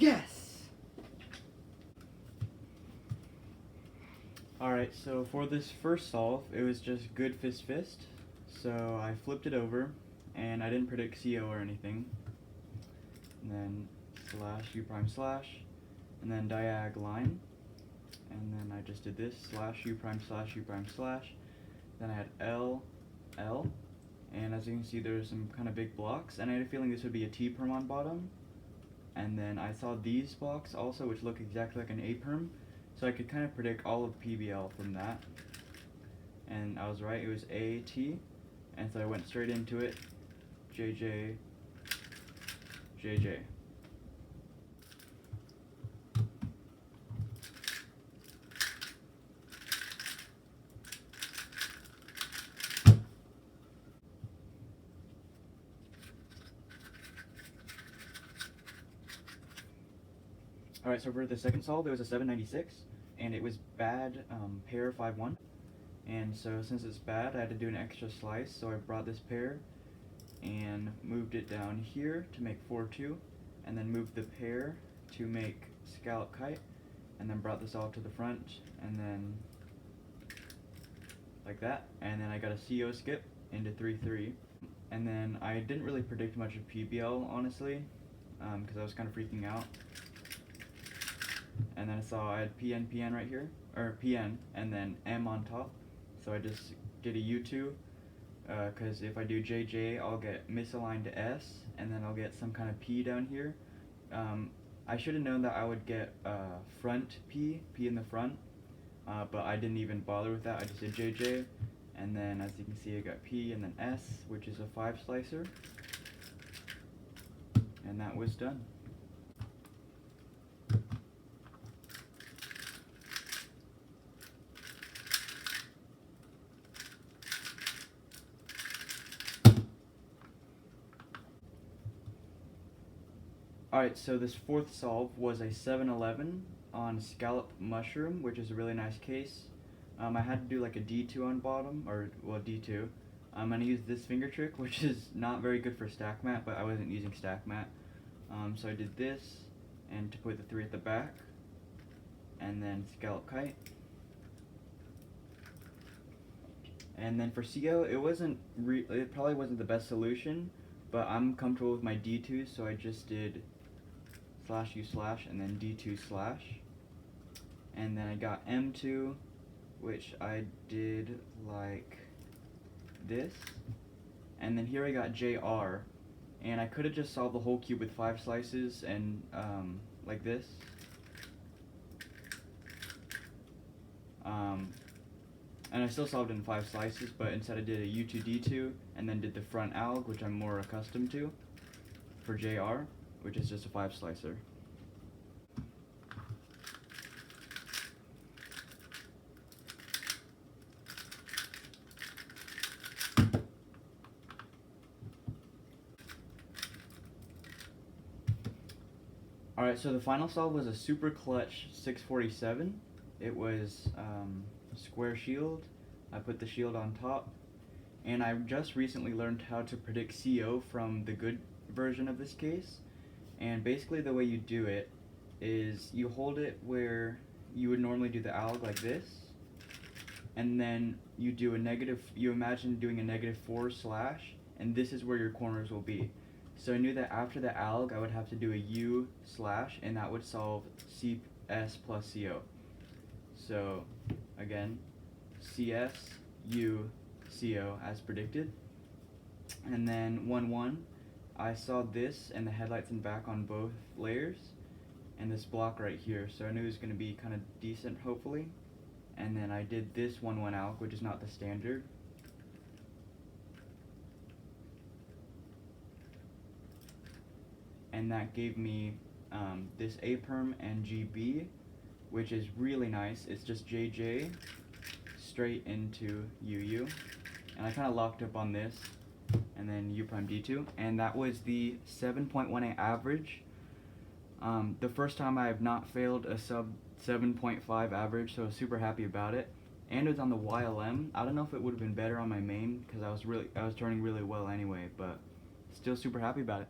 Yes! Alright, so for this first solve, it was just good fist. So I flipped it over, and I didn't predict CO or anything. And then slash U prime slash, and then diag line. And then I just did this, slash U prime slash U prime slash. Then I had L, L. And as you can see, there's some kind of big blocks, and I had a feeling this would be a T perm on bottom. And then I saw these blocks also, which look exactly like an A perm, so I could kind of predict all of PBL from that. And I was right, it was A, T, and so I went straight into it, JJ, JJ. Alright, so for the second solve, it was a 796, and it was bad pair 5-1. And so since it's bad, I had to do an extra slice, so I brought this pair and moved it down here to make 4-2, and then moved the pair to make scallop kite, and then brought this all to the front, and then like that, and then I got a CO skip into 3-3. And then I didn't really predict much of PBL, honestly, because I was kind of freaking out. And then I saw I had PN, PN right here, or PN, and then M on top. So I just did a U2, because if I do JJ, I'll get misaligned to S, and then I'll get some kind of P down here. I should have known that I would get front P in the front, but I didn't even bother with that. I just did JJ, and then as you can see, I got P and then S, which is a 5 slicer, and that was done. Alright, so this fourth solve was a 7-11 on scallop mushroom, which is a really nice case. I had to do like a D2 on bottom, or well D2. I'm going to use this finger trick, which is not very good for stack mat, but I wasn't using stack mat. So I did this, and to put the 3 at the back, and then scallop kite. And then for CO, it probably wasn't the best solution, but I'm comfortable with my D2, so I just did slash U slash and then D2 slash. And then I got M2, which I did like this. And then here I got JR, and I could have just solved the whole cube with 5 slices and like this. And I still solved in 5 slices, but instead I did a U2 D2 and then did the front alg, which I'm more accustomed to, for JR, which is just a 5 slicer. Alright, so the final solve was a super clutch 647. It was a square shield. I put the shield on top, and I just recently learned how to predict CO from the good version of this case. And basically the way you do it is you hold it where you would normally do the alg, like this, and then you do you imagine doing a -4 slash, and this is where your corners will be. So I knew that after the alg I would have to do a U slash, and that would solve CS plus CO. So again, CS, U, CO as predicted. And then 1-1, I saw this and the headlights and back on both layers, and this block right here, so I knew it was going to be kind of decent, hopefully. And then I did this 1-1 alg, which is not the standard. And that gave me this A perm and GB, which is really nice. It's just JJ straight into UU, and I kind of locked up on this, and then U prime D2, and that was the 7.18 average. The first time I have not failed a sub 7.5 average, so I was super happy about it. And it was on the YLM. I don't know if it would have been better on my main, because I was turning really well anyway, but still super happy about it.